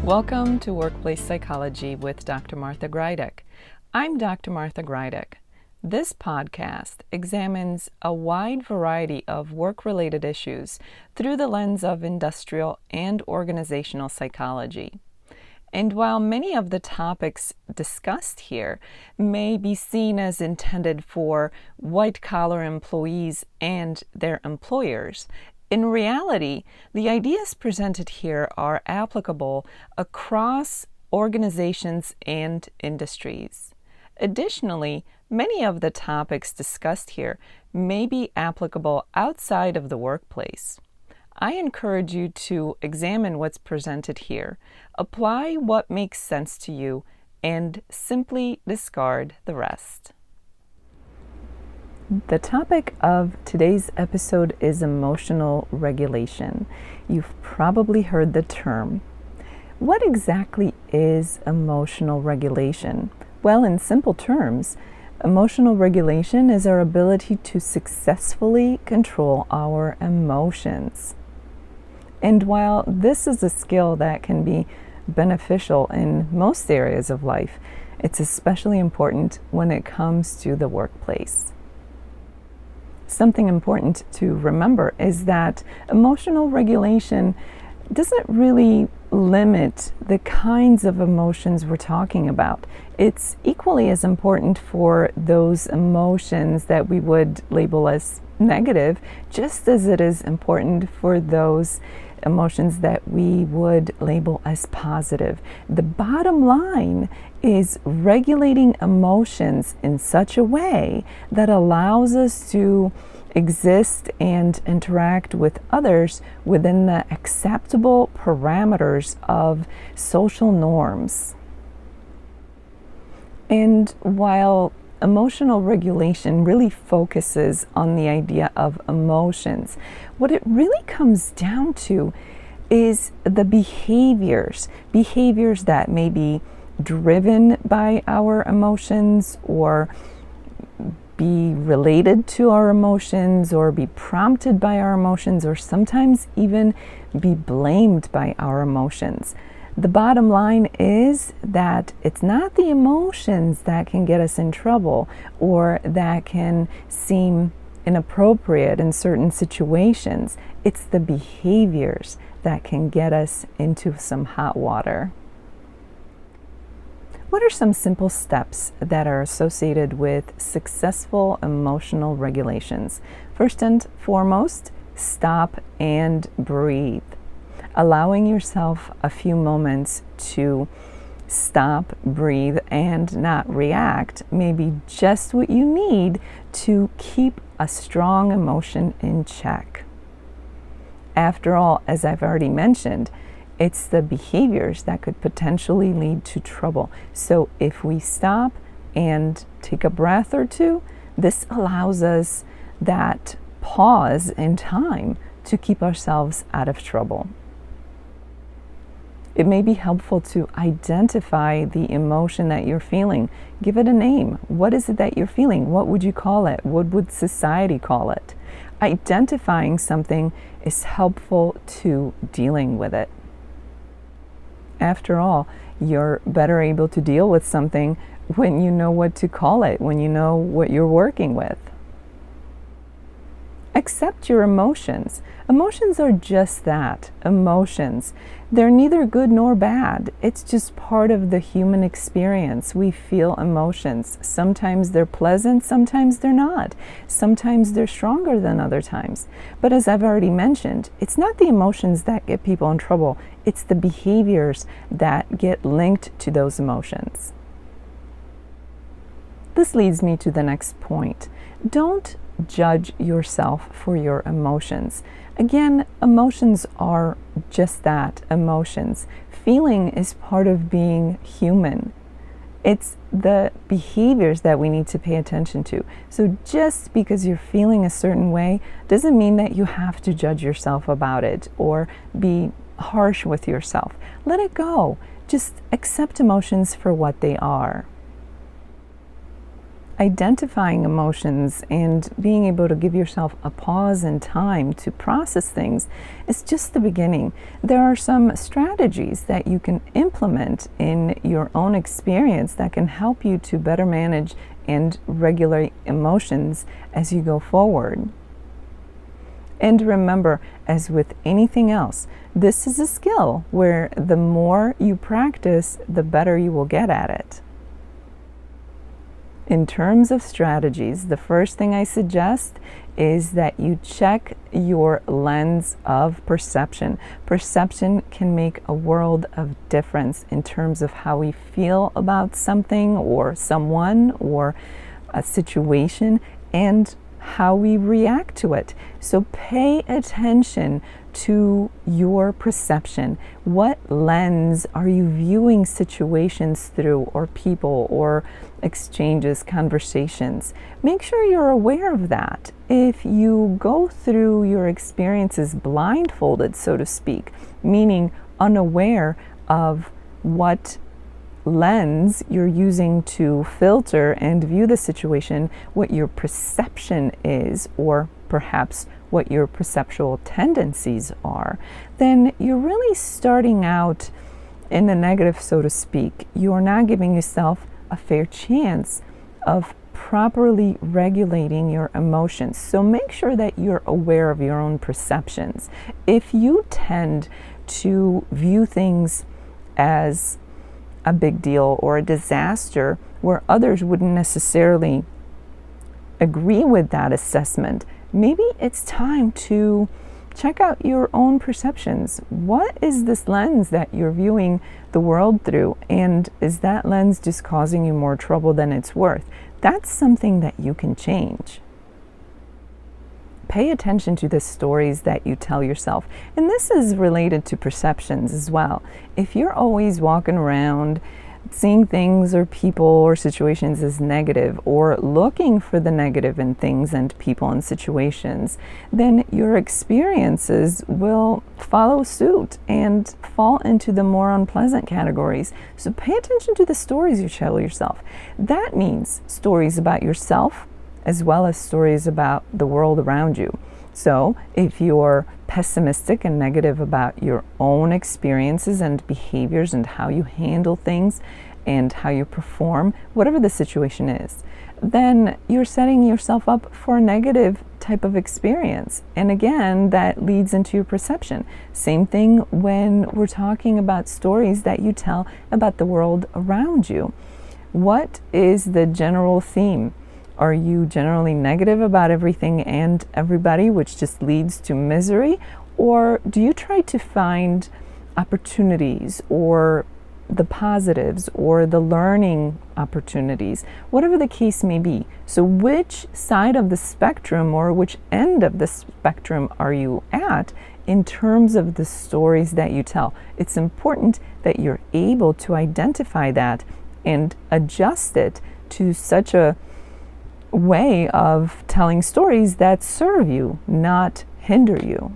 Welcome to Workplace Psychology with Dr. Martha Greidick. I'm Dr. Martha Greidick. This podcast examines a wide variety of work-related issues through the lens of industrial and organizational psychology. And while many of the topics discussed here may be seen as intended for white-collar employees and their employers, in reality, the ideas presented here are applicable across organizations and industries. Additionally, many of the topics discussed here may be applicable outside of the workplace. I encourage you to examine what's presented here, apply what makes sense to you, and simply discard the rest. The topic of today's episode is emotional regulation. You've probably heard the term. What exactly is emotional regulation? Well, in simple terms, emotional regulation is our ability to successfully control our emotions. And while this is a skill that can be beneficial in most areas of life, it's especially important when it comes to the workplace. Something important to remember is that emotional regulation doesn't really limit the kinds of emotions we're talking about. It's equally as important for those emotions that we would label as negative, just as it is important for those emotions that we would label as positive. The bottom line is regulating emotions in such a way that allows us to exist and interact with others within the acceptable parameters of social norms. And while emotional regulation really focuses on the idea of emotions, what it really comes down to is the behaviors that may be driven by our emotions or be related to our emotions or be prompted by our emotions or sometimes even be blamed by our emotions. The bottom line is that it's not the emotions that can get us in trouble or that can seem inappropriate in certain situations. It's the behaviors that can get us into some hot water. What are some simple steps that are associated with successful emotional regulations? First and foremost, stop and breathe. Allowing yourself a few moments to stop, breathe, and not react may be just what you need to keep a strong emotion in check. After all, as I've already mentioned, it's the behaviors that could potentially lead to trouble. So if we stop and take a breath or two, this allows us that pause in time to keep ourselves out of trouble. It may be helpful to identify the emotion that you're feeling. Give it a name. What is it that you're feeling? What would you call it? What would society call it? Identifying something is helpful to dealing with it. After all, you're better able to deal with something when you know what to call it, when you know what you're working with. Accept your emotions. Emotions are just that, emotions. They're neither good nor bad. It's just part of the human experience. We feel emotions. Sometimes they're pleasant, sometimes they're not. Sometimes they're stronger than other times. But as I've already mentioned, it's not the emotions that get people in trouble. It's the behaviors that get linked to those emotions. This leads me to the next point. Don't judge yourself for your emotions. Again, emotions are just that, emotions. Feeling is part of being human. It's the behaviors that we need to pay attention to. So just because you're feeling a certain way doesn't mean that you have to judge yourself about it or be harsh with yourself. Let it go. Just accept emotions for what they are. Identifying emotions and being able to give yourself a pause and time to process things is just the beginning. There are some strategies that you can implement in your own experience that can help you to better manage and regulate emotions as you go forward. And remember, as with anything else, this is a skill where the more you practice, the better you will get at it. In terms of strategies, the first thing I suggest is that you check your lens of perception. Perception can make a world of difference in terms of how we feel about something or someone or a situation and how we react to it. So pay attention to your perception. What lens are you viewing situations through, or people, or exchanges, conversations? Make sure you're aware of that. If you go through your experiences blindfolded, so to speak, meaning unaware of what lens you're using to filter and view the situation, what your perception is, or perhaps what your perceptual tendencies are, then you're really starting out in the negative, so to speak. You're not giving yourself a fair chance of properly regulating your emotions. So make sure that you're aware of your own perceptions. If you tend to view things as a big deal or a disaster where others wouldn't necessarily agree with that assessment, maybe it's time to check out your own perceptions. What is this lens that you're viewing the world through? And is that lens just causing you more trouble than it's worth? That's something that you can change. Pay attention to the stories that you tell yourself. And this is related to perceptions as well. If you're always walking around seeing things or people or situations as negative, or looking for the negative in things and people and situations, then your experiences will follow suit and fall into the more unpleasant categories. So pay attention to the stories you tell yourself. That means stories about yourself as well as stories about the world around you. So if you're pessimistic and negative about your own experiences and behaviors and how you handle things and how you perform, whatever the situation is, then you're setting yourself up for a negative type of experience. And again, that leads into your perception. Same thing when we're talking about stories that you tell about the world around you. What is the general theme? Are you generally negative about everything and everybody, which just leads to misery? Or do you try to find opportunities or the positives or the learning opportunities, whatever the case may be? So which side of the spectrum or which end of the spectrum are you at in terms of the stories that you tell? It's important that you're able to identify that and adjust it to such a way of telling stories that serve you, not hinder you.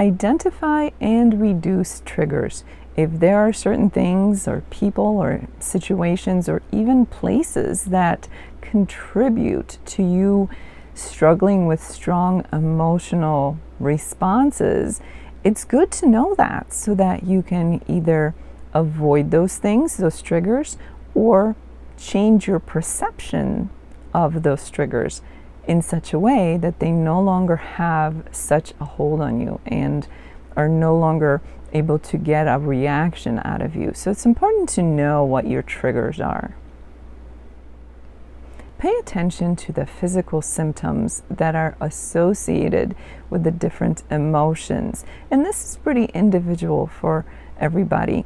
Identify and reduce triggers. If there are certain things or people or situations or even places that contribute to you struggling with strong emotional responses, it's good to know that so that you can either avoid those things, those triggers, or change your perception of those triggers in such a way that they no longer have such a hold on you and are no longer able to get a reaction out of you. So it's important to know what your triggers are. Pay attention to the physical symptoms that are associated with the different emotions. And this is pretty individual for everybody.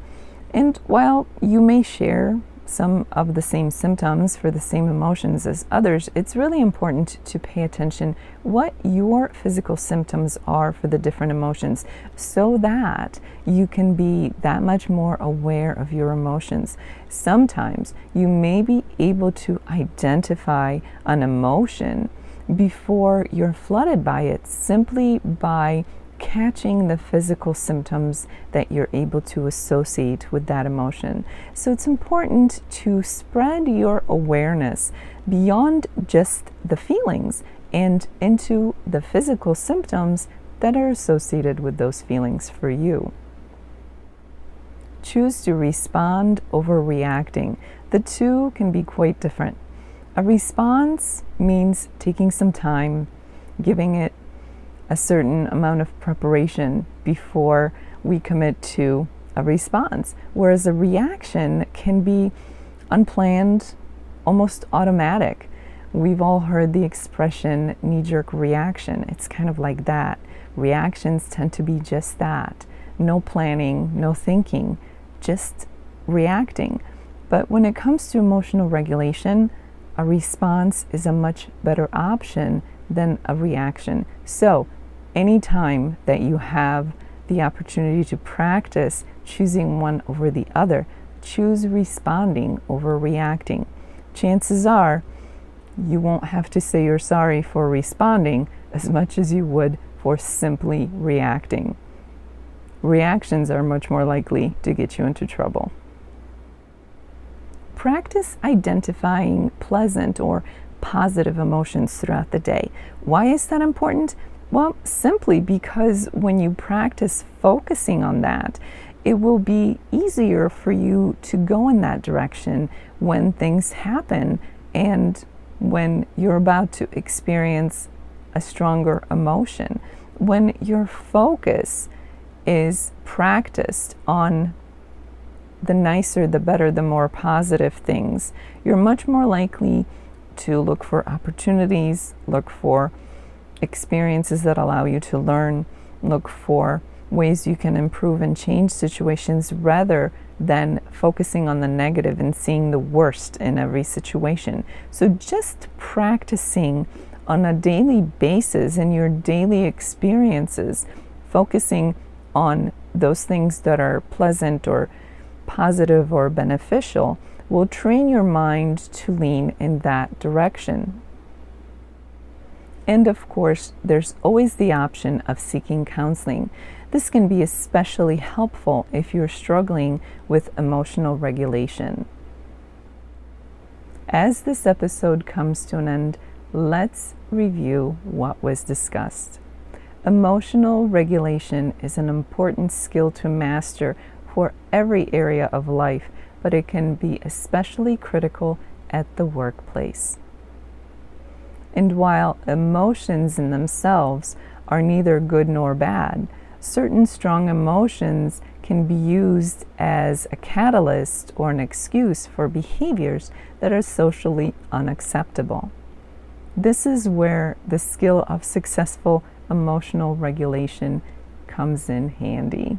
And while you may share some of the same symptoms for the same emotions as others, it's really important to pay attention what your physical symptoms are for the different emotions so that you can be that much more aware of your emotions. Sometimes you may be able to identify an emotion before you're flooded by it simply by catching the physical symptoms that you're able to associate with that emotion. So it's important to spread your awareness beyond just the feelings and into the physical symptoms that are associated with those feelings for you. Choose to respond over reacting. The two can be quite different. A response means taking some time, giving it a certain amount of preparation before we commit to a response, whereas a reaction can be unplanned, almost automatic. We've all heard the expression knee-jerk reaction. It's kind of like that. Reactions tend to be just that. No planning, no thinking, just reacting. But when it comes to emotional regulation, a response is a much better option than a reaction. So, anytime that you have the opportunity to practice choosing one over the other, choose responding over reacting. Chances are you won't have to say you're sorry for responding as much as you would for simply reacting. Reactions are much more likely to get you into trouble. Practice identifying pleasant or positive emotions throughout the day. Why is that important? Well, simply because when you practice focusing on that, it will be easier for you to go in that direction when things happen and when you're about to experience a stronger emotion. When your focus is practiced on the nicer, the better, the more positive things, you're much more likely to look for opportunities, look for experiences that allow you to learn, look for ways you can improve and change situations rather than focusing on the negative and seeing the worst in every situation. So just practicing on a daily basis in your daily experiences, focusing on those things that are pleasant or positive or beneficial will train your mind to lean in that direction. And of course, there's always the option of seeking counseling. This can be especially helpful if you're struggling with emotional regulation. As this episode comes to an end, let's review what was discussed. Emotional regulation is an important skill to master for every area of life, but it can be especially critical at the workplace. And while emotions in themselves are neither good nor bad, certain strong emotions can be used as a catalyst or an excuse for behaviors that are socially unacceptable. This is where the skill of successful emotional regulation comes in handy.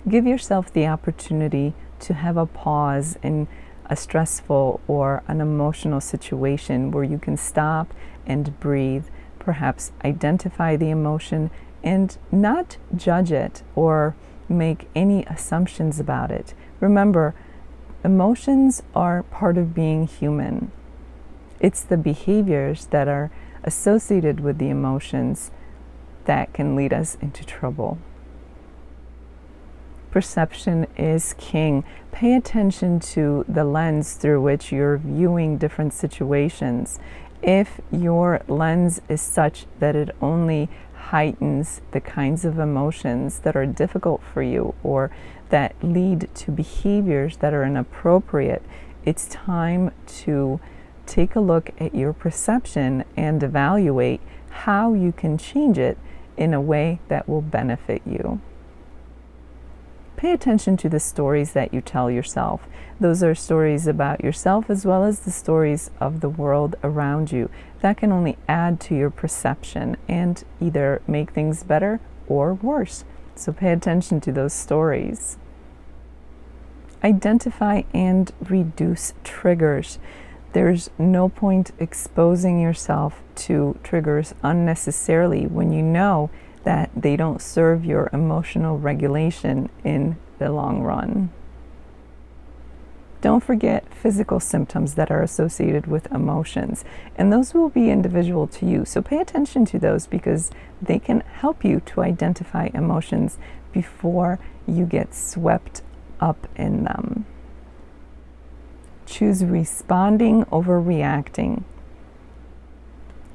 Give yourself the opportunity to have a pause in a stressful or an emotional situation where you can stop and breathe, perhaps identify the emotion and not judge it or make any assumptions about it. Remember, emotions are part of being human. It's the behaviors that are associated with the emotions that can lead us into trouble. Perception is king. Pay attention to the lens through which you're viewing different situations. If your lens is such that it only heightens the kinds of emotions that are difficult for you or that lead to behaviors that are inappropriate, it's time to take a look at your perception and evaluate how you can change it in a way that will benefit you. Pay attention to the stories that you tell yourself. Those are stories about yourself as well as the stories of the world around you. That can only add to your perception and either make things better or worse. So pay attention to those stories. Identify and reduce triggers. There's no point exposing yourself to triggers unnecessarily when you know that they don't serve your emotional regulation in the long run. Don't forget physical symptoms that are associated with emotions, and those will be individual to you. So pay attention to those because they can help you to identify emotions before you get swept up in them. Choose responding over reacting.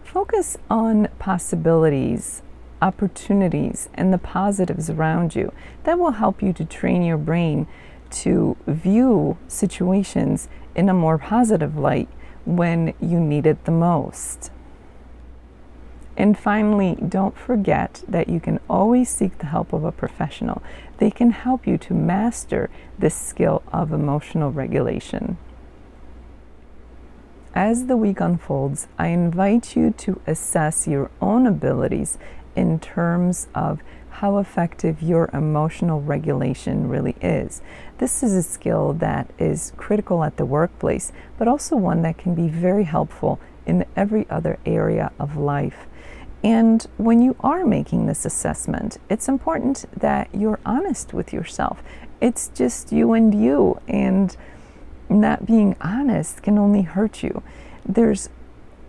Focus on possibilities, opportunities, and the positives around you. That will help you to train your brain to view situations in a more positive light when you need it the most. And finally, don't forget that you can always seek the help of a professional. They can help you to master this skill of emotional regulation. As the week unfolds, I invite you to assess your own abilities in terms of how effective your emotional regulation really is. This is a skill that is critical at the workplace, but also one that can be very helpful in every other area of life. And when you are making this assessment, it's important that you're honest with yourself. It's just you, and not being honest can only hurt you. There's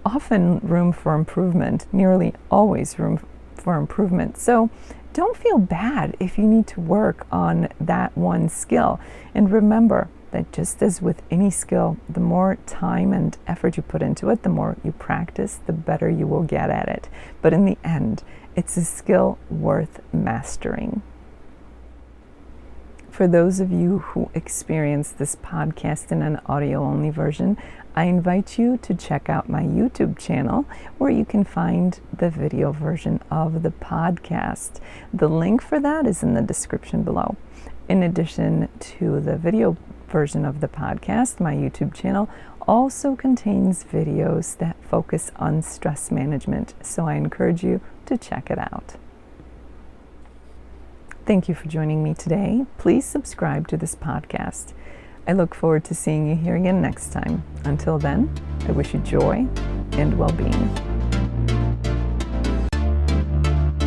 often room for improvement, nearly always room for improvement. So don't feel bad if you need to work on that one skill. And remember that just as with any skill, the more time and effort you put into it, the more you practice, the better you will get at it. But in the end, it's a skill worth mastering. For those of you who experience this podcast in an audio-only version, I invite you to check out my YouTube channel where you can find the video version of the podcast. The link for that is in the description below. In addition to the video version of the podcast, my YouTube channel also contains videos that focus on stress management, so I encourage you to check it out. Thank you for joining me today. Please subscribe to this podcast. I look forward to seeing you here again next time. Until then, I wish you joy and well-being.